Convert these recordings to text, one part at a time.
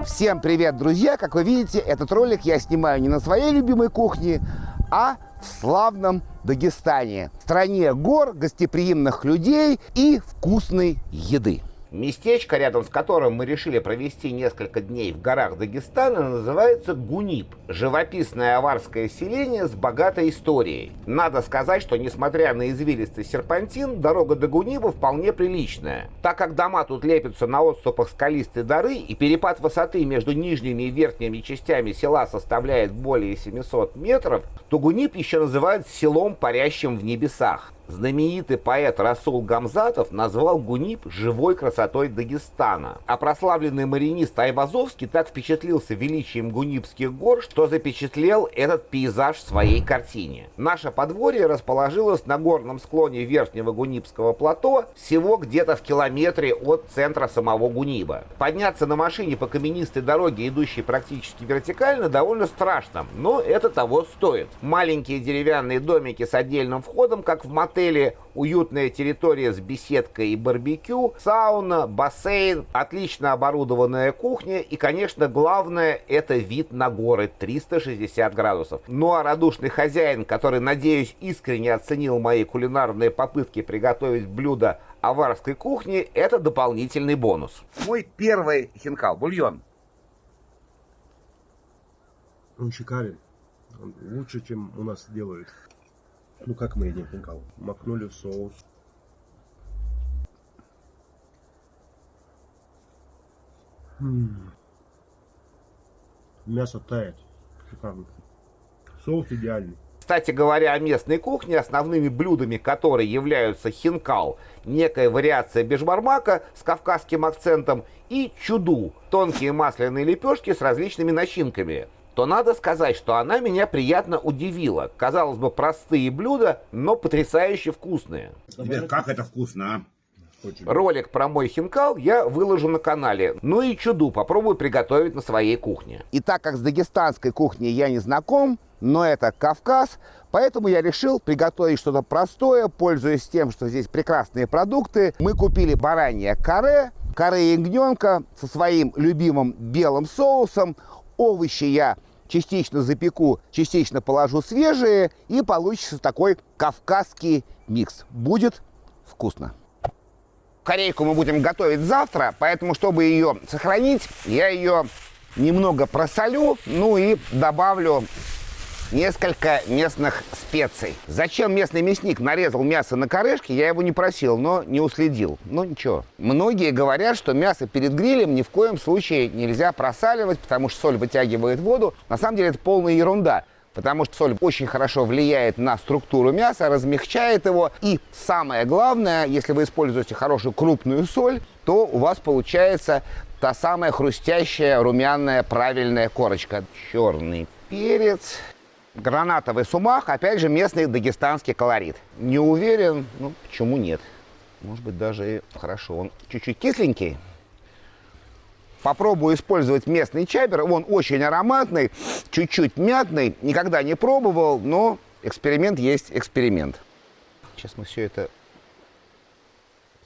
Всем привет, друзья! Как вы видите, этот ролик я снимаю не на своей любимой кухне, а в славном Дагестане. Стране гор, гостеприимных людей и вкусной еды. Местечко, рядом с которым мы решили провести несколько дней в горах Дагестана, называется Гунип. Живописное аварское селение с богатой историей. Надо сказать, что несмотря на извилистый серпантин, дорога до Гунипа вполне приличная. Так как дома тут лепятся на отступах скалистой горы и перепад высоты между нижними и верхними частями села составляет более 700 метров, то Гунип еще называют селом, парящим в небесах. Знаменитый поэт Расул Гамзатов назвал Гунип живой красотой Дагестана. А прославленный маринист Айвазовский так впечатлился величием Гунипских гор, что запечатлел этот пейзаж в своей картине. Наше подворье расположилось на горном склоне верхнего Гунипского плато, всего где-то в километре от центра самого Гуниба. Подняться на машине по каменистой дороге, идущей практически вертикально, довольно страшно, но это того стоит. Маленькие деревянные домики с отдельным входом, как в мотеле, уютная территория с беседкой и барбекю, сауна, бассейн, отлично оборудованная кухня и, конечно, главное, это вид на горы 360 градусов. Ну а радушный хозяин, который, надеюсь, искренне оценил мои кулинарные попытки приготовить блюдо аварской кухни, это дополнительный бонус. Мой первый хинкал, бульон. Он шикарен. Он лучше, чем у нас делают. Ну как мы едим хинкал? Макнули в соус. Мясо тает. Шикарно. Соус идеальный. Кстати говоря о местной кухне, основными блюдами которой являются хинкал, некая вариация бешбармака с кавказским акцентом и чуду, тонкие масляные лепешки с различными начинками, то надо сказать, что она меня приятно удивила. Казалось бы, простые блюда, но потрясающе вкусные. Ребят, как это вкусно, а? Ролик про мой хинкал я выложу на канале. Ну и чуду попробую приготовить на своей кухне. И так как с дагестанской кухней я не знаком, но это Кавказ, поэтому я решил приготовить что-то простое, пользуясь тем, что здесь прекрасные продукты. Мы купили баранье каре ягненка со своим любимым белым соусом. Овощи я частично запеку, частично положу свежие, и получится такой кавказский микс. Будет вкусно. Корейку мы будем готовить завтра, поэтому, чтобы ее сохранить, я ее немного просолю, ну и добавлю несколько местных специй. Зачем местный мясник нарезал мясо на корешки, я его не просил, но не уследил. Ну ничего. Многие говорят, что мясо перед грилем ни в коем случае нельзя просаливать, потому что соль вытягивает воду. На самом деле это полная ерунда, потому что соль очень хорошо влияет на структуру мяса, размягчает его. И самое главное, если вы используете хорошую крупную соль, то у вас получается та самая хрустящая, румяная, правильная корочка. Черный перец. Гранатовый сумах, опять же, местный дагестанский колорит. Не уверен, ну, почему нет. Может быть, даже и хорошо. Он чуть-чуть кисленький. Попробую использовать местный чабер. Он очень ароматный, чуть-чуть мятный. Никогда не пробовал, но эксперимент есть эксперимент. Сейчас мы все это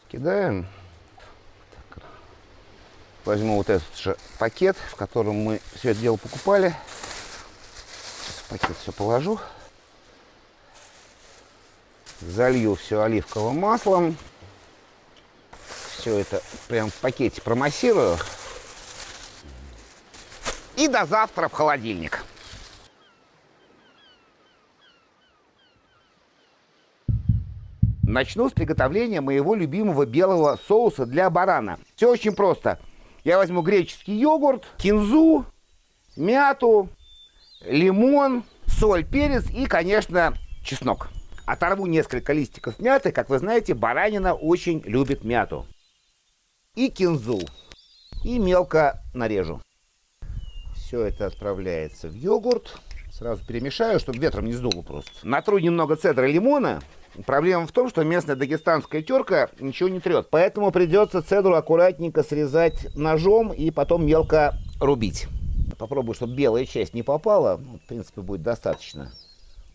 скидаем. Так. Возьму вот этот же пакет, в котором мы все это дело покупали. Пакет все положу, залью все оливковым маслом, все это прям в пакете промассирую и до завтра в холодильник. Начну с приготовления моего любимого белого соуса для барана. Все очень просто. Я возьму греческий йогурт, кинзу, мяту, лимон, соль, перец и, конечно, чеснок. Оторву несколько листиков мяты. Как вы знаете, баранина очень любит мяту. И кинзу. И мелко нарежу. Все это отправляется в йогурт. Сразу перемешаю, чтобы ветром не сдуло просто. Натру немного цедра лимона. Проблема в том, что местная дагестанская терка ничего не трет. Поэтому придется цедру аккуратненько срезать ножом и потом мелко рубить. Попробую, чтобы белая часть не попала. В принципе, будет достаточно.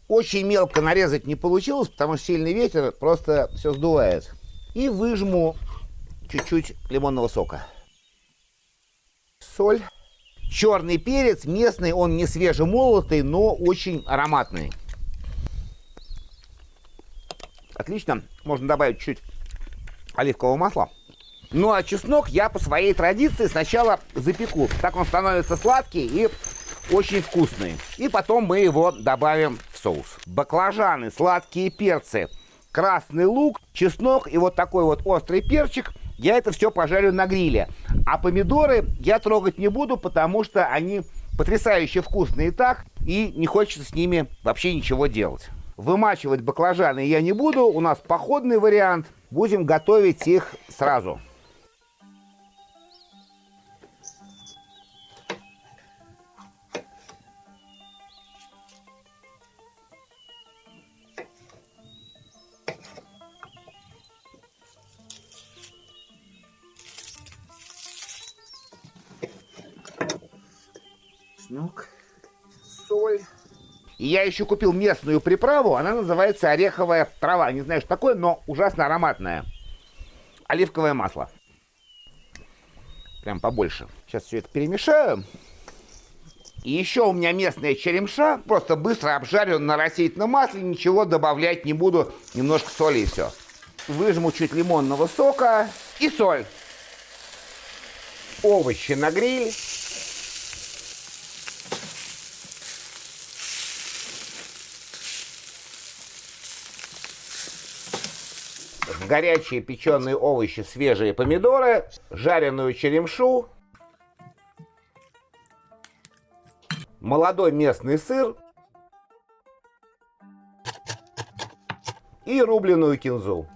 Очень мелко нарезать не получилось, потому что сильный ветер просто все сдувает. И выжму чуть-чуть лимонного сока. Соль. Черный перец местный, он не свежемолотый, но очень ароматный. Отлично. Можно добавить чуть оливкового масла. Ну а чеснок я по своей традиции сначала запеку. Так он становится сладкий и очень вкусный. И потом мы его добавим в соус. Баклажаны, сладкие перцы, красный лук, чеснок и вот такой вот острый перчик. Я это все пожарю на гриле. А помидоры я трогать не буду, потому что они потрясающе вкусные и так. И не хочется с ними вообще ничего делать. Вымачивать баклажаны я не буду. У нас походный вариант. Будем готовить их сразу. Чеснок, соль. И я еще купил местную приправу, она называется ореховая трава. Не знаю, что такое, но ужасно ароматная. Оливковое масло. Прям побольше. Сейчас все это перемешаю. И еще у меня местная черемша. Просто быстро обжарю на растительном масле. Ничего добавлять не буду. Немножко соли и все. Выжму чуть лимонного сока и соль. Овощи на гриль. Горячие печеные овощи, свежие помидоры, жареную черемшу, молодой местный сыр и рубленую кинзу.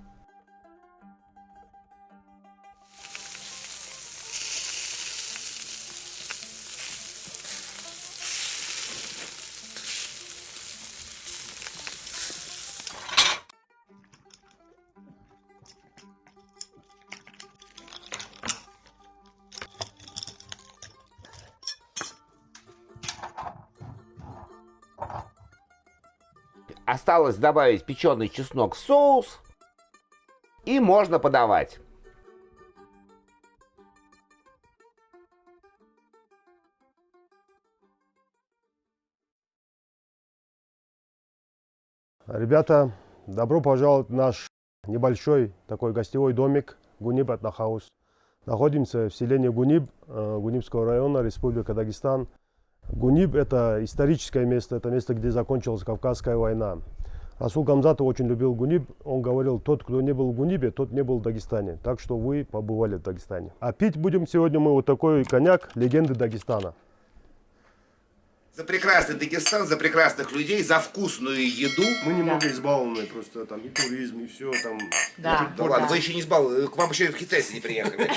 Осталось добавить печеный чеснок в соус. И можно подавать. Ребята, добро пожаловать в наш небольшой такой гостевой домик Гуниб Этнохаус. Находимся в селении Гуниб, Гунибского района, Республика Дагестан. Гуниб – это историческое место, это место, где закончилась Кавказская война. Расул Гамзатов очень любил Гуниб. Он говорил, тот, кто не был в Гунибе, тот не был в Дагестане. Так что вы побывали в Дагестане. А пить будем сегодня мы вот такой коньяк легенды Дагестана. За прекрасный Дагестан, за прекрасных людей, за вкусную еду. Мы немного избалованы, просто там и туризм, и все там. Да. Да ладно, вы еще не сбал, к вам еще в китайцы не приехали.